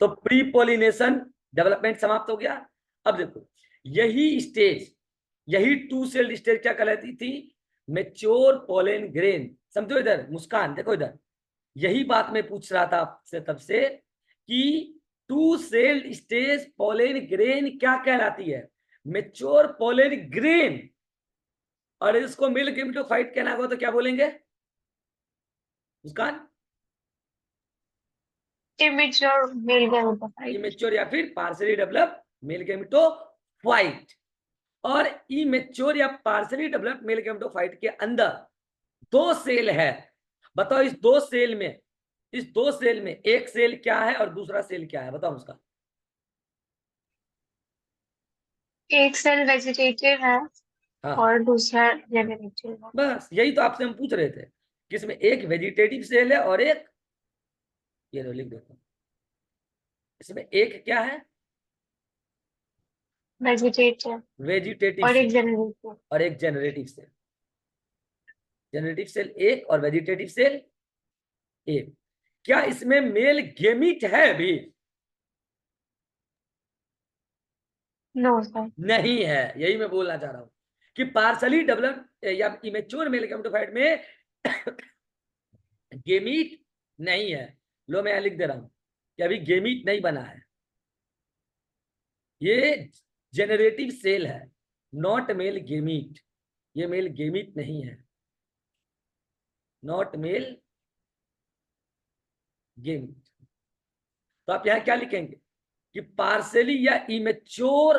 तो pre pollination development समाप्त हो गया। अब देखो यही स्टेज, यही टू सेल्ड स्टेज क्या कहलाती थी? Mature pollen grain. समझो इधर मुस्कान, देखो इधर, यही बात मैं पूछ रहा था आपसे तब से कि two celled stage pollen grain क्या कहलाती है? Mature pollen grain. और इसको मेल गेमेटोफाइट कहना होगा तो क्या बोलेंगे Muskan? Immature male gametophyte. Immature या फिर पार्सली डेवलप मेल गेमेटोफाइट। और इमेच्योर या पार्सली डेवलप मेल गेमेटोफाइट के अंदर दो सेल है। बताओ इस दो सेल में, इस दो सेल में एक सेल क्या है और दूसरा सेल क्या है? बताओ उसका। एक सेल वेजिटेटिव है हाँ और दूसरा जेनेरेटिव है। बस यही तो आपसे हम पूछ रहे थे कि इसमें एक वेजिटेटिव सेल है और एक, ये लो लिख देता हूं, इसमें एक क्या है? वेजिटेटिव वेजिटेटिव और एक सेल जेनेरेटिव। और एक जेनरेटिव सेल। जेनरेटिव सेल एक और वेजिटेटिव सेल एक। क्या इसमें मेल गेमिट है भी? No sir. नहीं है, यही मैं बोलना चाह रहा हूं कि पार्सली डेवलप या इमेच्योर मेल गेमेटोफाइट में गेमीट नहीं है। लो मैं लिख दे रहा हूं कि अभी गेमीट नहीं बना है, ये जेनरेटिव सेल है, नॉट मेल गेमीट। ये मेल गेमीट नहीं है, नॉट मेल गेमीट। तो आप यहां क्या लिखेंगे कि पार्सली या इमेच्योर,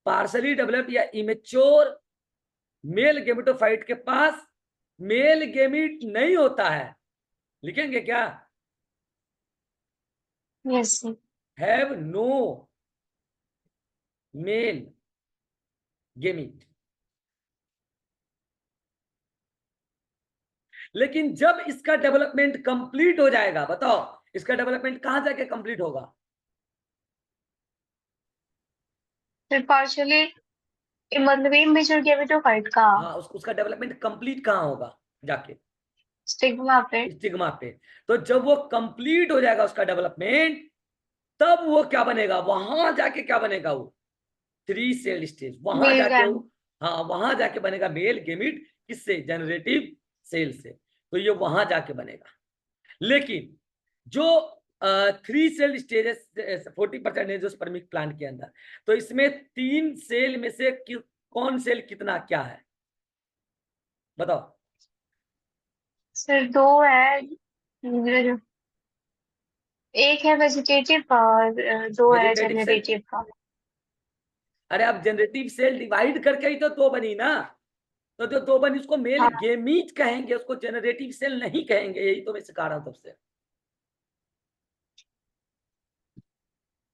पार्सली डेवलप या इमेच्योर मेल गेमेटोफाइट के पास मेल गेमीट नहीं होता है। लिखेंगे क्या? Yes sir. Have no male gamete. लेकिन जब इसका डेवलपमेंट कंप्लीट हो जाएगा, बताओ इसका डेवलपमेंट कहां जाके कंप्लीट होगा? फिर पार्शियली मतलब इमेच्योर गैमेटोफाइट का हाँ उसका डेवलपमेंट कंप्लीट कहां होगा जाके? स्टिग्मा पे। स्टिग्मा पे। तो जब वो कंप्लीट हो जाएगा उसका डेवलपमेंट, तब वो क्या बनेगा? वहां जाके क्या बनेगा? वो थ्री सेल स्टेज, वहां मेल जाके गैम। वो, हाँ वहां जाके बनेगा मेल गेमिट। किससे? जनरेटिव सेल से। तो ये वहां जाके बनेगा। लेकिन जो थ्री सेल स्टेजेस 40% है जो स्पर्मिक प्लांट के अंदर, तो इसमें तीन सेल में से कौन सेल कितना क्या है? बताओ। सर दो है, एक है वेजिटेटिव का और दो है वेजिटेटिव सेल। जेनेरेटिव का। अरे आप जनरेटिव सेल डिवाइड करके ही तो दो बनी ना। तो जो दो बनी उसको मेल हाँ गेमीट कहेंगे, उसको जेनरेटिव सेल नहीं कहेंगे। यही तो मैं सिखा रहा हूं तब से।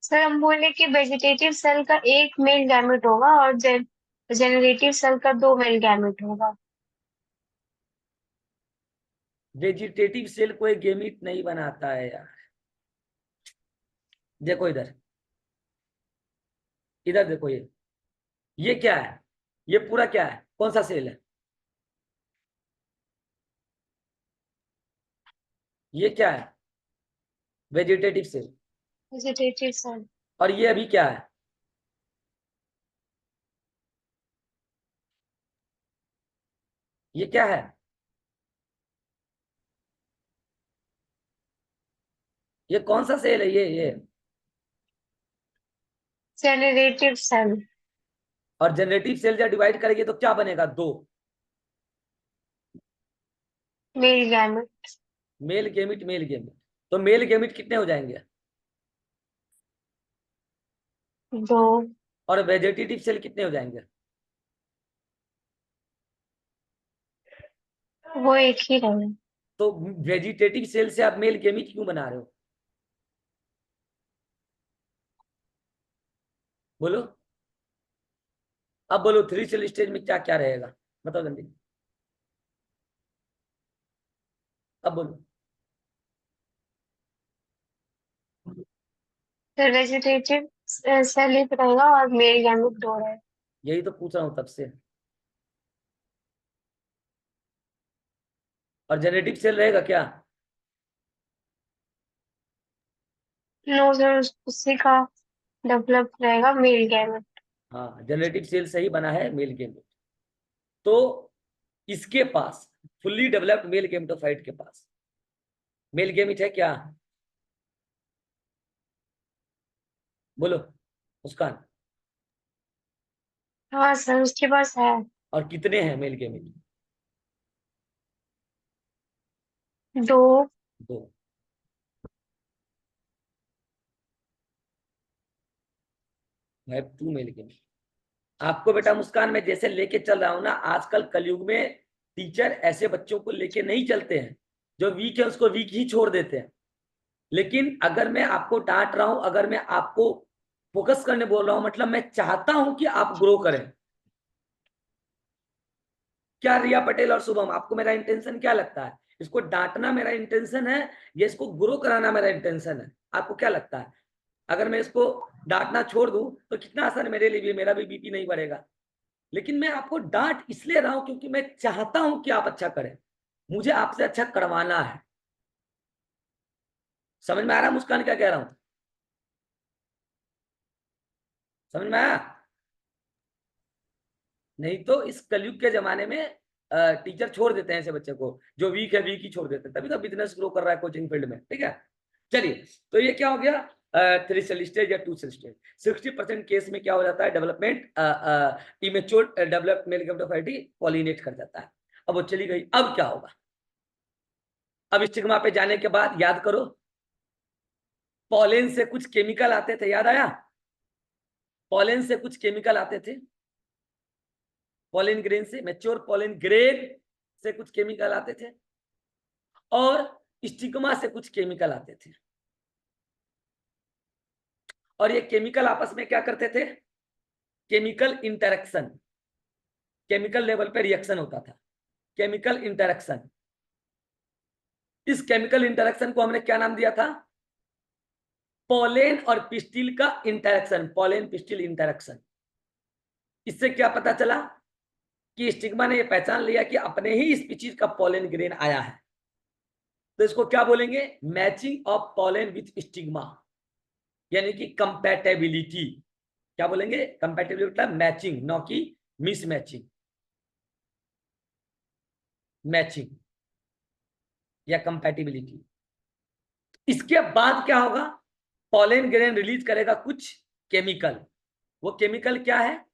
सर, हम बोले कि वेजिटेटिव सेल का एक मेल गैमेट होगा और जेनेरेटिव सेल का दो मेल गैमेट होगा। वेजिटेटिव सेल कोई गेमीट नहीं बनाता है यार। देखो इधर, इधर देखो, ये क्या है? ये पूरा क्या है? कौन सा सेल है? ये क्या है? Vegetative cell. Vegetative cell. और ये अभी क्या है? ये क्या है? ये कौन सा सेल है? ये जेनेरेटिव सेल। और जनरेटिव सेल जब डिवाइड करेंगे तो क्या बनेगा? दो mail gamete. Male gamete, mail gamete. तो मेल गेमिट कितने हो जाएंगे? दो। और वेजिटेटिव सेल कितने हो जाएंगे? वो एक ही रहे। तो वेजिटेटिव सेल से आप मेल गेमिट क्यों बना रहे हो? बोलो। अब बोलो थ्री सेल स्टेज में क्या क्या रहेगा? बताओ जल्दी। अब बोलो। फिर वेजिटेटिव सेल एक रहेगा और मेल गैमेट दो रहेगा। यही तो पूछ रहा हूं तब से। और जेनेटिक सेल रहेगा क्या? नो सर, उसी का डेवलप रहेगा मेल गैमेट। हाँ, जनरेटिव सेल सही बना है मेल गेमेट। तो इसके पास फुल्ली डेवलप्ड मेल गेमेटोफाइट के पास मेल गेमिट है क्या? बोलो मुस्कान। हाँ सर, उसके पास है। और कितने हैं मेल गेमिट? दो। दो। है टू मेल गेमिट। आपको बेटा मुस्कान मैं जैसे लेके चल रहा हूं ना, आजकल कलयुग में टीचर ऐसे बच्चों को लेके नहीं चलते हैं। जो वीक है उसको वीक ही छोड़ देते हैं। लेकिन अगर मैं आपको डांट रहा हूं, अगर मैं आपको फोकस करने बोल रहा हूं, मतलब मैं चाहता हूं कि आप ग्रो करें। क्या रिया पटेल और शुभम, आपको मेरा इंटेंशन क्या लगता है? इसको डांटना मेरा इंटेंशन है या इसको ग्रो कराना मेरा इंटेंशन है? आपको क्या लगता है? अगर मैं इसको डांटना छोड़ दूं तो कितना आसान मेरे लिए भी, मेरा भी बीपी नहीं बढ़ेगा। लेकिन मैं आपको डांट इसलिए रहा हूं क्योंकि मैं चाहता हूं कि आप अच्छा करें। मुझे आपसे अच्छा करवाना है। समझ में आ रहा है मुस्कान क्या कह रहा हूं? समझ में आया? नहीं तो इस कलयुग के जमाने में टीचर छोड़ देते हैं ऐसे बच्चे को, जो वीक है वीक ही छोड़ देते हैं। तभी तो बिजनेस ग्रो कर रहा है कोचिंग फील्ड में। ठीक है, चलिए। तो ये क्या हो गया? 3 सेल स्टेज या 2 सेल स्टेज। 60% केस में क्या हो जाता है? Development immature developed male gametophyte pollinate कर जाता है। अब वो चली गई, अब क्या होगा? अब स्टिग्मा पे जाने के बाद याद करो, पॉलेन से कुछ केमिकल आते थे, याद आया? पॉलेन से कुछ केमिकल आते थे। पॉलेन ग्रेन से, मैच्योर पॉलेन ग्रेन से कुछ केमिकल आते थे और स्टिग्मा से कुछ केमिकल आते थे। और ये केमिकल आपस में क्या करते थे? केमिकल इंटरेक्शन, केमिकल लेवल पे रिएक्शन होता था। Chemical interaction. इस केमिकल इंटरेक्शन को हमने क्या नाम दिया था? पॉलेन और पिस्टिल का इंटरेक्शन, पॉलेन पिस्टिल इंटरेक्शन। इससे क्या पता चला कि स्टिग्मा ने यह पहचान लिया कि अपने ही स्पीशीज का पॉलेन ग्रेन आया है। तो इसको क्या बोलेंगे? Matching of pollen with stigma, यानी कि कंपैटिबिलिटी। क्या बोलेंगे? कंपैटिबिलिटी मतलब मैचिंग, न कि मिस मैचिंग। मैचिंग या कंपैटिबिलिटी। इसके बाद क्या होगा? पॉलेन ग्रेन रिलीज करेगा कुछ केमिकल। वो केमिकल क्या है?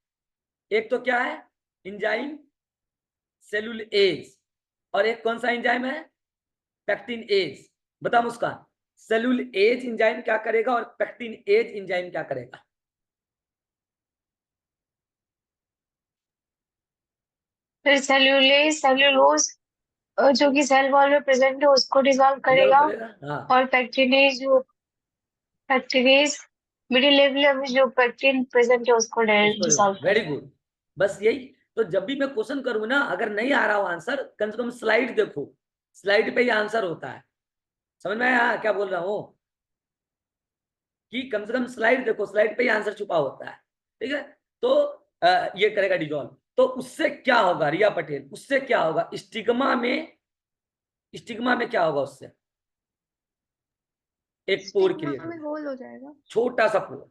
एक तो क्या है? Enzyme cellulase. और एक कौन सा एंजाइम है? Pectinase. बता मुस्कान, सेलुलेज एंजाइम क्या करेगा और पेक्टिन एज एंजाइम क्या करेगा? फिर सेल्यूलोज जो कि सेल वॉल में प्रेजेंट है उसको डिसॉल्व रिजॉल्व करेगा। करेगा, हाँ। और पैक्टिनेज मिडिल लेवल में जो पैक्टिन प्रेजेंट है उसको उसको डिसॉल्व वेरी करेगा। गुड। बस यही। तो जब भी मैं क्वेश्चन करूँ ना, अगर नहीं आ रहा हो आंसर, कम से कम स्लाइड देखो। स्लाइड पे ही आंसर होता है। समझ में आया क्या बोल रहा हूँ? कि कम से कम स्लाइड देखो, स्लाइड पे ही आंसर छुपा होता है। ठीक है। तो ये करेगा डिजॉल्व। तो उससे क्या होगा रिया पटेल? उससे क्या होगा? स्टिग्मा में, स्टिग्मा में क्या होगा उससे? एक पोर स्टिग्मा क्रिएट में होगा, होल हो जाएगा। छोटा सा पोर।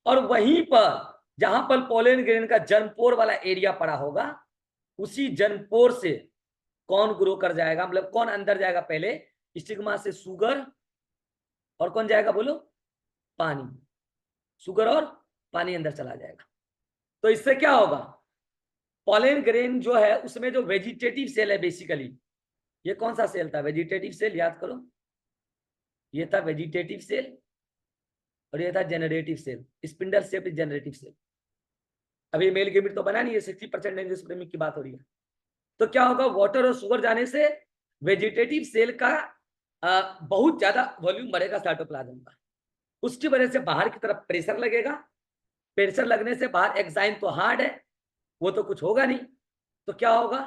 और वहीं पर जहां पर पोलेन ग्रेन का जर्मपोर वाला एरिया पड़ा होगा, उसी जर्मपोर से कौन ग्रो कर जाएगा? मतलब कौन अंदर जाएगा पहले? स्टिग्मा से सुगर, और कौन जाएगा बोलो? पानी। सुगर और पानी अंदर चला जाएगा। तो इससे क्या होगा? पॉलेन ग्रेन जो है उसमें जो वेजिटेटिव सेल है बेसिकली, ये कौन सा सेल था? वेजिटेटिव सेल, याद करो। ये था वेजिटेटिव सेल और ये था generative cell, spindle shaped generative cell. अभी मेल गेमिट तो बना नहीं है, 60% एंजियोस्पर्मिक की बात हो रही है। तो क्या होगा? वाटर और शुगर जाने से वेजिटेटिव सेल का बहुत ज्यादा वॉल्यूम बढ़ेगा साइटोप्लाज्म का। उसकी वजह से बाहर की तरफ प्रेशर लगेगा। प्रेशर लगने से बाहर एग्जाइम तो हार्ड है, वो तो कुछ होगा नहीं। तो क्या होगा?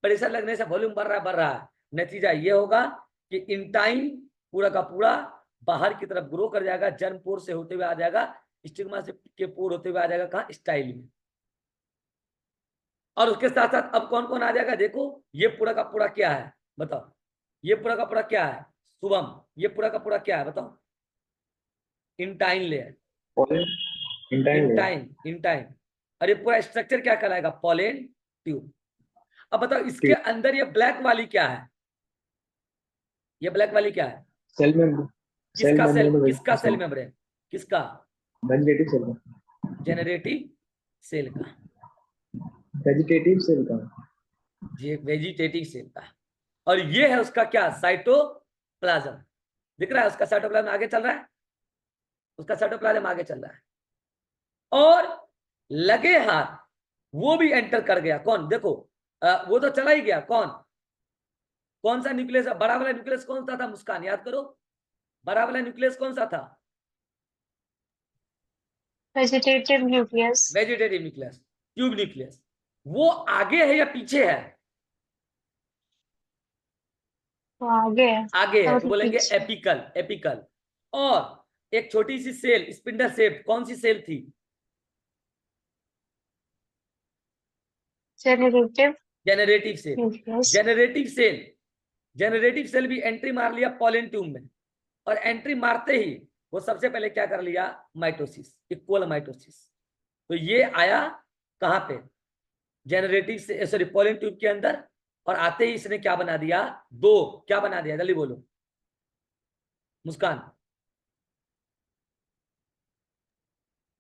प्रेशर लगने से वॉल्यूम बढ़ रहा है, बढ़ रहा है। नतीजा ये होगा कि इन टाइम पूरा का पूरा बाहर की तरफ ग्रो कर जाएगा, जर्म पोर से होते हुए आ जाएगा, स्टिग्मा से के पोर होते हुए आ जाएगा कहाँ? स्टाइल में। और उसके साथ साथ अब कौन कौन आ जाएगा देखो। ये पूरा का पूरा क्या है बताओ? ये पूरा का पूरा क्या है शुभम? ये पूरा का पूरा क्या है बताओ? Intine layer, pollen intine layer, intine, intine. और ये पूरा स्ट्रक्चर क्या कहलाएगा? Pollen tube. अब बताओ इसके अंदर ये ब्लैक वाली क्या है? ये ब्लैक वाली क्या है? सेल मेम्ब्रेन, सेल किसका सेल, मेम्ब्रेन, किसका सेल मेम्ब्रेन? किसका? वेजिटेटिव सेल का, जेनरेटिव सेल का, वेजिटेटिव सेल का, ये वेजिटेटिव सेल का। और ये है उसका क्या? साइटोप्लाज्म। दिख रहा है उसका साइटोप्लाज्म आगे चल रहा है, उसका साइटोप्लाज्म आगे चल रहा है। और लगे हाथ वो भी एंटर कर गया। कौन? देखो वो तो चला ही गया। कौन सा न्यूक्लियस है? बड़ा वाला न्यूक्लियस कौन सा था मुस्कान? याद करो, बड़ा वाला न्यूक्लियस कौन सा था? Vegetative nucleus. Vegetative nucleus, tube nucleus. वो आगे है या पीछे है? तो आगे है, आगे है, और तो बोलेंगे पीछे एपिकल, एपिकल। और एक छोटी सी सेल, स्पिंडल शेप, कौन सी सेल थी? Generative generative cell. Nucleus. Generative cell, generative cell भी एंट्री मार लिया पॉलन ट्यूब में। और एंट्री मारते ही वो सबसे पहले क्या कर लिया? Mitosis, equal mitosis. तो ये आया कहां पे? जेनरेटिव से, सॉरी, पॉलन ट्यूब के अंदर। और आते ही इसने क्या बना दिया? दो, क्या बना दिया? जल्दी बोलो Muskan.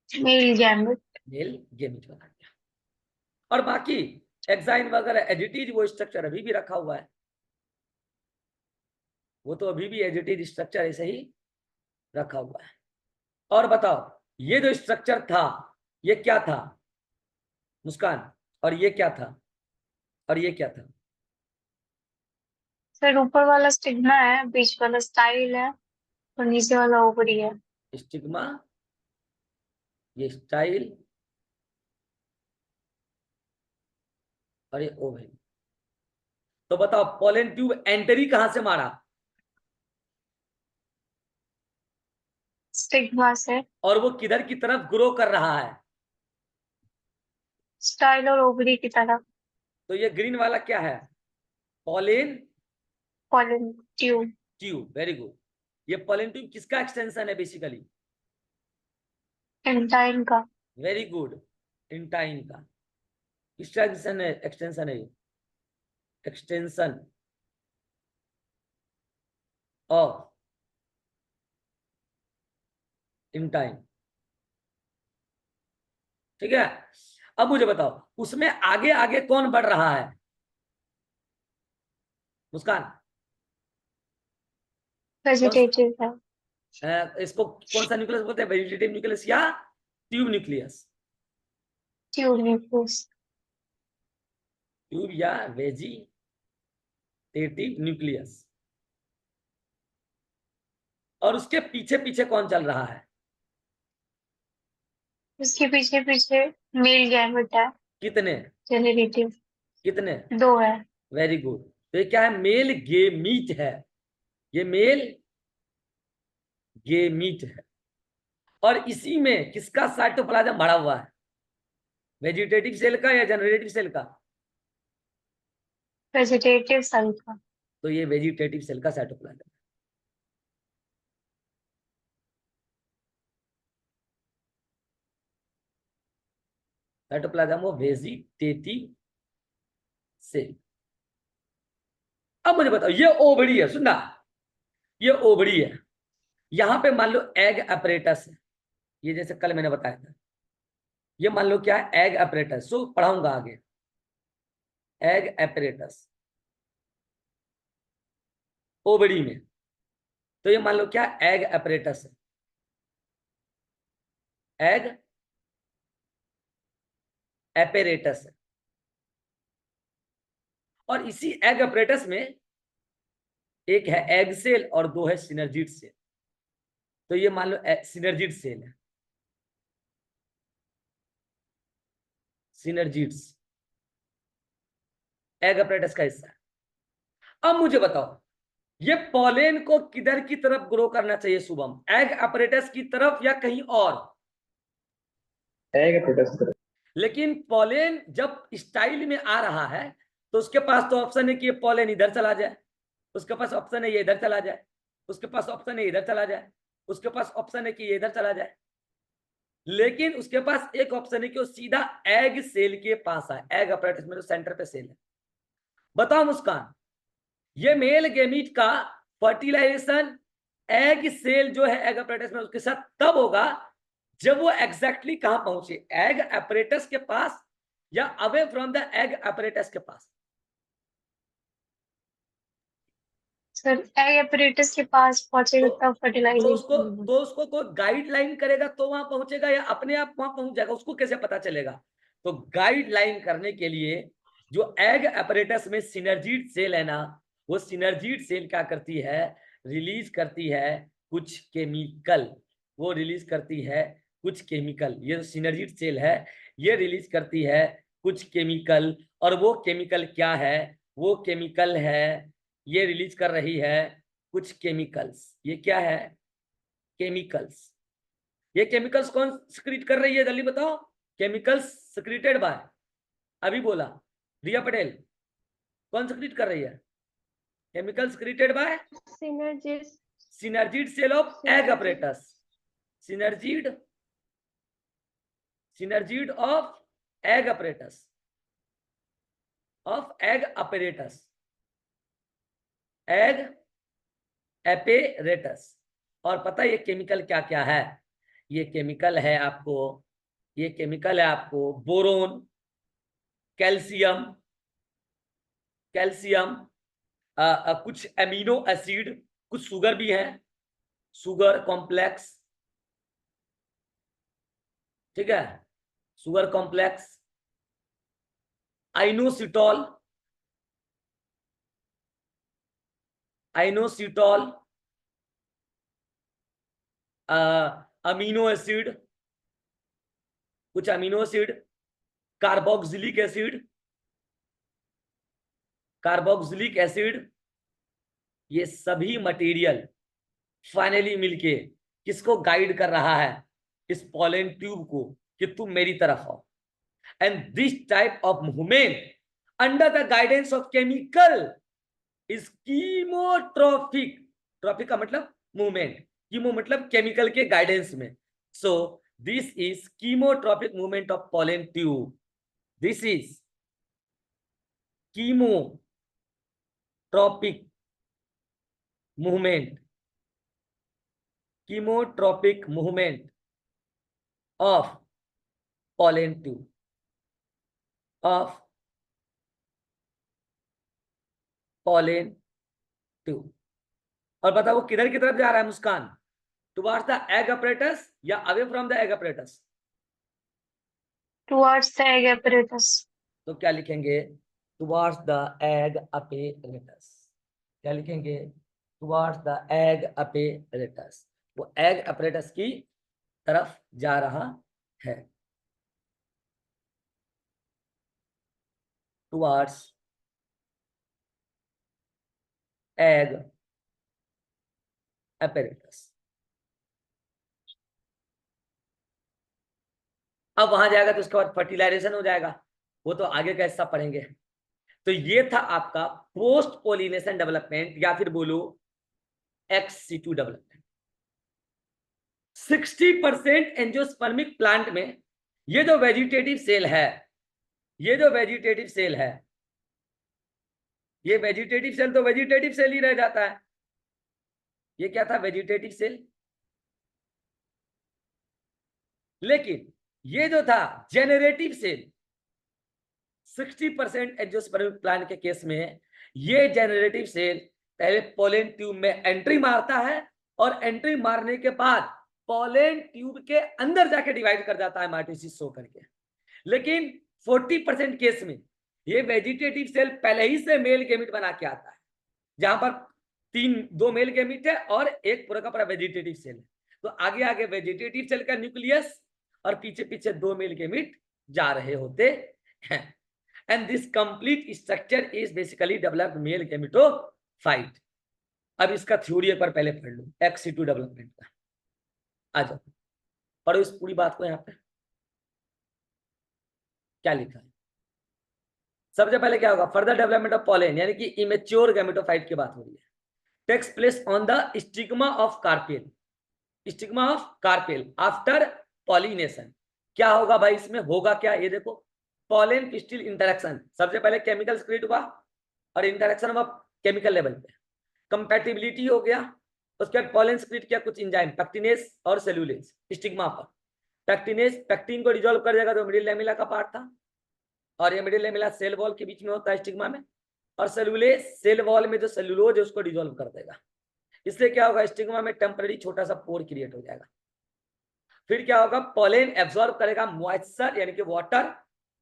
Male gamete. Male gamete बना दिया। और बाकी एक्साइन वगैरह एडिटिज, वो स्ट्रक्चर अभी भी रखा हुआ है, वो तो अभी भी एडिटिज स्ट्रक्चर ऐसे ही रखा हुआ है। और बताओ ये जो स्ट्रक्चर था ये क्या था मुस्कान? और ये क्या था? और ये क्या था? सर ऊपर वाला स्टिग्मा है, बीच वाला स्टाइल है, और नीचे वाला ओवरी है। स्टिग्मा, ये स्टाइल, और ये ओवरी। तो बताओ पॉलन ट्यूब एंट्री कहां से मारा? स्टिग्मा से। और वो किधर की तरफ ग्रो कर रहा है? स्टाइल और ओवरी की तरफ। तो ये ग्रीन वाला क्या है? Pollen pollen tube. Tube, very good. ये पॉलन ट्यूब किसका एक्सटेंशन है बेसिकली? एंटाइन का। वेरी गुड, इंटाइन का। किसका एक्सटेंशन है? एक्सटेंशन है ये, एक्सटेंशन ऑफ इंटाइन। ठीक है। अब मुझे बताओ उसमें आगे आगे कौन बढ़ रहा है मुस्कान? वेजिटेटिव है। इसको कौन सा न्यूक्लियस बोलते हैं? वेजिटेटिव न्यूक्लियस या tube nucleus? Tube nucleus. Tube या वेजिटेटिव न्यूक्लियस। और उसके पीछे पीछे कौन चल रहा है? उसके पीछे पीछे मेल गैमेट है। कितने? जेनरेटिव कितने? 2 है। Very good. तो ये क्या है? मेल गेमीट है, ये मेल गेमीट है। और इसी में किसका साइटोप्लाज्म भरा हुआ है? वेजिटेटिव सेल का या जनरेटिव सेल का? वेजिटेटिव सेल का। तो ये वेजिटेटिव सेल का साइटोप्लाज्म। साइटोप्लाज्म वो वेजिटेटिव सेल। अब मुझे बताओ ये ओवरी है, सुनना, ये ओवरी है। यहां पे मान लो एग अपरेटस है, ये जैसे कल मैंने बताया था। ये मान लो क्या है? Egg apparatus. सो पढ़ाऊंगा आगे, एग अपरेटस ओवरी में। तो ये मान लो क्या? एग अपरेटस है, एग एपेरेटस है। और इसी एग अपरेटस में एक है एग सेल और दो है सिनर्जिड सेल। तो ये मान लो सिनर्जिड सेल है, सिनर्जिड्स एग अपरेटस का हिस्सा है। अब मुझे बताओ ये पॉलेन को किधर की तरफ ग्रो करना चाहिए शुभम? एग अपरेटस की तरफ या कहीं और? एग अपरेटस की तरफ। लेकिन पॉलेन जब स्टाइल में आ रहा है तो उसके पास तो ऑप्शन है कि ये पॉलेन इधर चला जाए, उसके पास ऑप्शन है ये इधर चला जाए, उसके पास ऑप्शन है इधर चला जाए। उसके पास ऑप्शन है कि ये इधर चला जाए, लेकिन उसके पास एक ऑप्शन है कि वो सीधा एग सेल के पास आए, एग अपरेटस में जो सेंटर पे सेल है। बताओ मुस्कान, ये मेल गेमीट का फर्टिलाइजेशन एग सेल जो है एग अपरेटस में उसके साथ तब होगा जब वो एग्जैक्टली कहां पहुंचे, एग अपरेटस के पास या away from the egg apparatus के पास। सर एग एपरेटस के पास पहुंचेगा तो, तब फर्टिलाइजेशन होगा। तो उसको कोई गाइडलाइन करेगा तो वहां पहुंचेगा या अपने आप वहां पहुंच जाएगा, उसको कैसे पता चलेगा? तो गाइडलाइन करने के लिए जो एग अपरेटस में सिनर्जीड सेल है ना, वो सिनर्जीड सेल क्या करती है, रिलीज करती है कुछ केमिकल, वो रिलीज करती है कुछ केमिकल। ये जो सिनर्जीड सेल है ये रिलीज करती है कुछ केमिकल, और वो केमिकल क्या है, वो केमिकल है, ये रिलीज कर रही है कुछ केमिकल्स। ये क्या है, केमिकल्स। ये केमिकल्स कौन सिक्रीट कर रही है, जल्दी बताओ। केमिकल्स सिक्रीटेड बाय, अभी बोला रिया पटेल, कौन सिक्रीट कर रही है? Chemical secreted by synergids synergid cell of egg Synergid. Apparatus, synergid, synergid of egg apparatus, of egg apparatus, egg apparatus. और पता है ये केमिकल क्या क्या है? ये केमिकल है आपको, ये केमिकल है आपको बोरोन, कैल्शियम, कैल्शियम, कुछ एमिनो एसिड, कुछ शुगर भी है, शुगर कॉम्प्लेक्स, ठीक है, sugar complex, inositol, inositol, amino acid, कुछ amino acid, carboxylic acid, carboxylic acid, ये सभी मटेरियल फाइनली मिलके किसको गाइड कर रहा है, इस पॉलन ट्यूब को, कि तुम मेरी तरफ आओ। And this type of movement under the guidance of chemical is chemotropic, tropic का मतलब मूवमेंट, कीमो मतलब केमिकल के गाइडेंस में। So this is chemotropic movement of pollen tube, this is chemotropic movement, chemotropic movement of pollen tube, of pollen tube। और बताओ वो किधर की तरफ जा रहा है मुस्कान, टुवर्ड्स द एग अपरेटस या away from the egg apparatus? Towards the egg apparatus. तो क्या लिखेंगे, टुवर्ड्स द एग अपरेटस, क्या लिखेंगे, टुवर्ड्स द एग अपरेटस, वो एग अपरेटस की तरफ जा रहा है, टुवर्ड्स एग apparatus। अब वहां जाएगा तो उसके बाद फर्टिलाइजेशन हो जाएगा, वो तो आगे का हिस्सा पढ़ेंगे। तो ये था आपका पोस्ट पोलिनेशन डेवलपमेंट, या फिर बोलो एक्स-सी2 डेवलपमेंट। 60% एंजियोस्पर्मिक प्लांट में ये जो वेजिटेटिव सेल है, ये जो वेजिटेटिव सेल है, ये वेजिटेटिव सेल तो वेजिटेटिव सेल ही रह जाता है। ये क्या था, वेजिटेटिव सेल। लेकिन ये जो था जेनरेटिव सेल, 60% एंजियोस्पर्मिक प्लांट के केस में ये जेनरेटिव सेल पहले पोलन ट्यूब में एंट्री मारता है, और एंट्री मारने के बाद पोलन ट्यूब के अंदर जाके डिवाइड कर जाता है माइटोसिस शो करके। लेकिन 40% केस में ये वेजिटेटिव सेल पहले ही से मेल गेमिट बना के आता है, जहां पर दो मेल गेमिट है और एक पूरा का पूरा वेजिटेटिव सेल है। तो आगे आगे वेजिटेटिव सेल का न्यूक्लियस और पीछे पीछे दो मेल गेमिट जा रहे होते हैं। And this complete structure is basically developed male gametophyte। अब इसका थ्योरी एक बार पहले पढ़ लो, एक्स-सी2 डेवलपमेंट का। आ जाओ पढ़ो इस पूरी बात को। यहाँ पे क्या लिखा है, सबसे पहले क्या होगा, फर्दर डेवलपमेंट ऑफ पॉलन, यानी कि इमेच्योर गैमेटोफाइट की बात हो रही है, takes place on the stigma of carpel. Stigma of carpel after pollination. क्या होगा भाई इसमें, होगा क्या, ये देखो, पॉलन पिस्टिल इंटरेक्शन, सबसे पहले केमिकल स्प्लिट हुआ और इंटरेक्शन हुआ केमिकल लेवल पे, कंपैटिबिलिटी हो गया, उसके बाद पॉलन स्प्लिट किया कुछ एंजाइम पैक्टिनेस और सेलुलेज स्टिग्मा पर। पैक्टिनेस पैक्टिन को डिसॉल्व कर देगा, तो मिडिल लैमेला का पार्ट था, और ये मिडिल लैमेला सेल वॉल के बीच में होता है स्टिग्मा में, और सेलुलेज सेल वॉल में जो सेलुलोज है उसको डिसॉल्व कर देगा। इससे क्या होगा, स्टिग्मा में टेम्पररी छोटा सा पोर क्रिएट हो जाएगा। फिर क्या होगा, पॉलन एब्जॉर्ब करेगा मॉइस्चर यानी कि water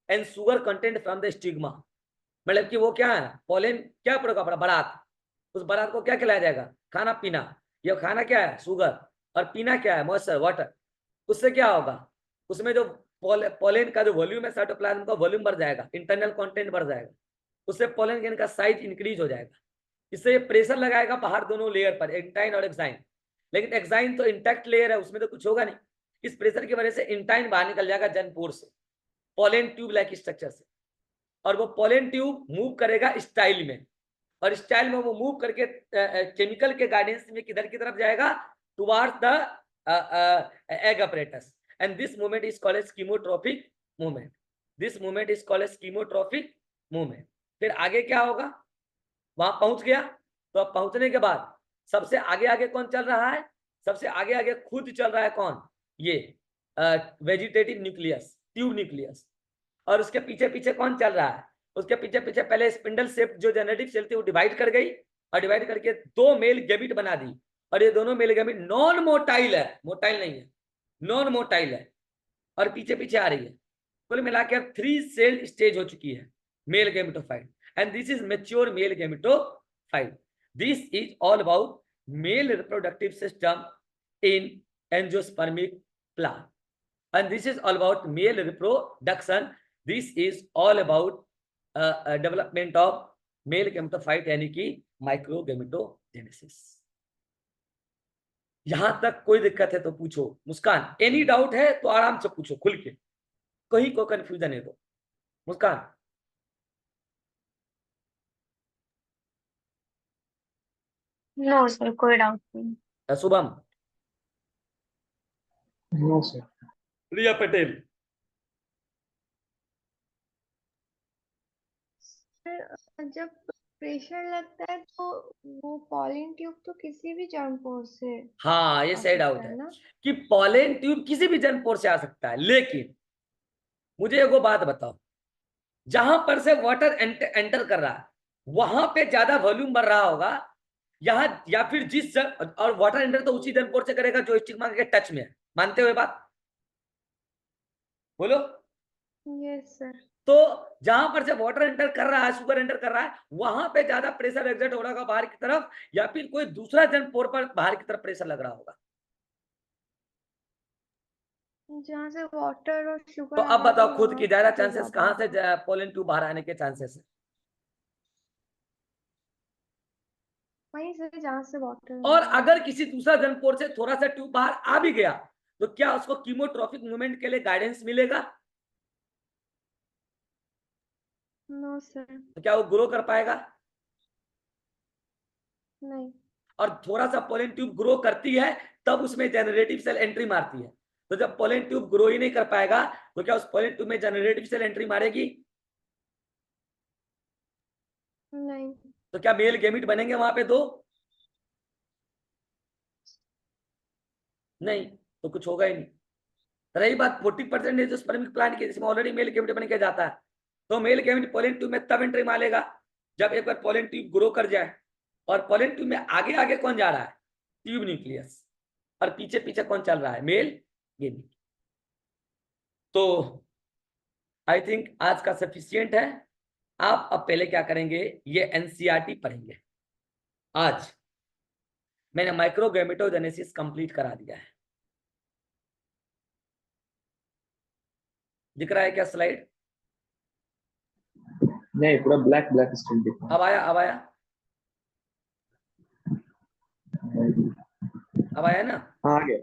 and sugar content from the stigma, मतलब कि वो क्या है, पॉलन क्या पड़ेगा अपना बारात, उस बारात को क्या खिलाया जाएगा, खाना पीना। ये खाना क्या है, शुगर, और पीना क्या है, मॉइस्चर वाटर। उससे क्या होगा, उसमें जो पॉलन का जो वॉल्यूम है साइटोप्लाज्म का वॉल्यूम बढ़ जाएगा, इंटरनल कंटेंट बढ़ जाएगा, उससे पॉलन ग्रेन का साइज इंक्रीज हो जाएगा। इससे प्रेशर लगाएगा बाहर दोनों लेयर पर, इंटाइन और एक्साइन, लेकिन एक्साइन तो इंटैक्ट लेयर है, उसमें तो कुछ होगा नहीं। इस प्रेशर की वजह से इंटाइन बाहर निकल जाएगा जनपोर से, पॉलन ट्यूब लाइक स्ट्रक्चर से, और वो पॉलन ट्यूब मूव करेगा स्टाइल में, और स्टाइल में वो मूव करके केमिकल के गाइडेंस में किधर की तरफ जाएगा, towards the egg apparatus, and this movement is called as chemotropic movement. This movement is called as chemotropic movement. फिर आगे क्या होगा, वहां पहुंच गया, तो अब पहुंचने के बाद सबसे आगे आगे कौन चल रहा है, सबसे आगे आगे खुद चल रहा है कौन, ये वेजिटेटिव न्यूक्लियस, ट्यूब न्यूक्लियस, और उसके पीछे पीछे कौन चल रहा है, उसके पीछे पीछे पहले स्पिंडल शेप जो जेनेटिक सेल थी वो डिवाइड कर गई, और डिवाइड करके दो मेल गैमेट बना दी, और ये दोनों मेल गैमेट नॉन मोटाइल है, मोटाइल नहीं है, नॉन मोटाइल है, और पीछे पीछे आ रही है। कुल मिला के अब 3 सेल स्टेज हो चुकी है male gametophyte, and this is mature male gametophyte. This is all about male reproductive system in angiospermic plant, and this is all about male reproduction. This is all about development of male gametophyte यानी कि माइक्रोगेमेटोजेनेसिस। यहां तक कोई दिक्कत है तो पूछो, मुस्कान, any doubt है तो आराम से पूछो खुल के, कहीं को कंफ्यूजन है तो मुस्कान। नो सर, कोई डाउट नहीं। Shubham, no sir. Riya Patel, sir, जब प्रेशर लगता है तो वो पॉलिन ट्यूब तो किसी भी जर्म से हाँ ये आ सही डाउट सकता है है ना। कि पॉलन ट्यूब किसी भी जनपोर से आ सकता है, लेकिन मुझे एगो बात बताओ, जहां पर से वाटर एंटर कर रहा है वहां पे ज्यादा वॉल्यूम बढ़ रहा होगा, यहाँ या फिर और वाटर एंटर तो उसी जनपोर से करेगा जो स्टिग्मा के टच में है, मानते हुए बात बोलो। Yes sir. तो जहां पर से वाटर एंटर कर रहा है, शुगर एंटर कर रहा है, वहां पे ज्यादा प्रेशर एग्जर्ट हो रहा होगा बाहर की तरफ, या फिर कोई दूसरा जनपोर पर बाहर की तरफ प्रेशर लग रहा होगा। जहाँ से वाटर और तो शुगर अब बताओ खुद की ज्यादा पे चांसेस ज्यादा कहां से पोलन ट्यूब बाहर आने के चांसेस है, वहीं से जहाँ से वाटर। और अगर किसी दूसरा जनपोर से थोड़ा सा ट्यूब बाहर आ भी गया तो क्या उसको कीमोट्रॉपिक मूवमेंट के लिए गाइडेंस मिलेगा, नो सर। तो क्या वो ग्रो कर पाएगा, नहीं। और थोड़ा सा पोलन ट्यूब ग्रो करती है तब उसमें जनरेटिव सेल एंट्री मारती है, तो जब पोलन ट्यूब ग्रो ही नहीं कर पाएगा तो क्या उस पोलन ट्यूब में जनरेटिव सेल एंट्री मारेगी, नहीं। तो क्या मेल गैमेट बनेंगे वहां पे दो, नहीं, तो कुछ होगा ही नहीं। रही बात 40% जो स्पर्मिक प्लांट की, जिसमें ऑलरेडी मेल गैमेट बन के जाता है, तो मेल गैमेट पोलन ट्यूब में तब एंट्री मारेगा जब एक बार पोलन ट्यूब ग्रो कर जाए, और पोलन ट्यूब में आगे आगे कौन जा रहा है, ट्यूब न्यूक्लियस, और पीछे पीछे कौन चल रहा है, मेल गैमेट। तो आई थिंक आज का सफिशियंट है। आप अब पहले क्या करेंगे, ये एनसीईआरटी पढ़ेंगे। आज मैंने माइक्रोगैमेटोजेनेसिस कंप्लीट करा दिया है, दिख रहा है क्या स्लाइड, नहीं, पूरा ब्लैक ब्लैक स्क्रीन दिख रहा अब आया, अब आया, है। अब आया ना। हाँ, आ गया।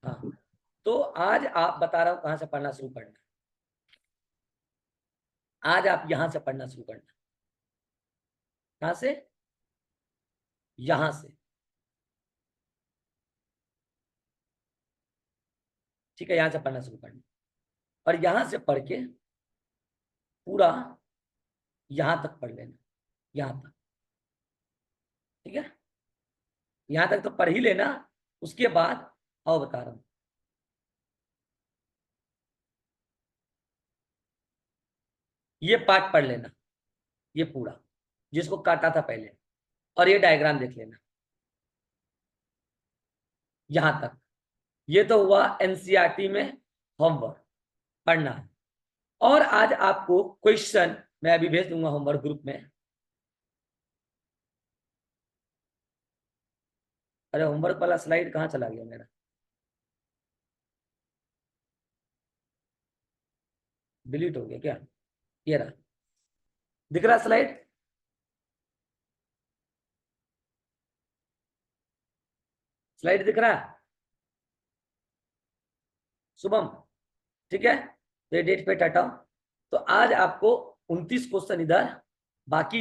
हाँ, तो आज आप बता रहा हूं कहां से पढ़ना शुरू करना, आज आप यहां से पढ़ना शुरू करना, कहां से, यहां से। ठीक है, यहां से पढ़ना शुरू करना और यहां से पढ़ के पूरा यहां तक पढ़ लेना, यहां तक, ठीक है, यहां तक तो पढ़ ही लेना। उसके बाद आओ बता रहा हूं, ये पार्ट पढ़ लेना, ये पूरा जिसको काटा था पहले, और ये डायग्राम देख लेना यहां तक। ये तो हुआ एनसीईआरटी में होमवर्क पढ़ना है। और आज आपको क्वेश्चन मैं अभी भेज दूंगा होमवर्क ग्रुप में। अरे होमवर्क वाला स्लाइड कहाँ चला गया मेरा, डिलीट हो गया क्या? ये रहा, दिख रहा स्लाइड? स्लाइड दिख रहा है शुभम? ठीक है, तो ये डेट पे हटाओ। तो आज आपको 29 क्वेश्चन इधर, बाकी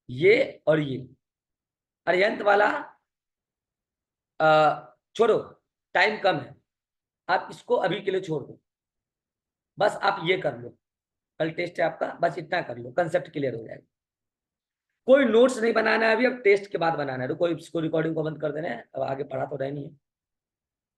ये और ये अरिहंत वाला छोड़ो, टाइम कम है, आप इसको अभी के लिए छोड़ दो। बस आप ये कर लो, कल टेस्ट है आपका, बस इतना कर लो, कंसेप्ट क्लियर हो जाएगा। कोई नोट्स नहीं बनाना है अभी, अब टेस्ट के बाद बनाना है। तो कोई इसको रिकॉर्डिंग को बंद कर देना है, अब आगे पढ़ा तो रहे नहीं है।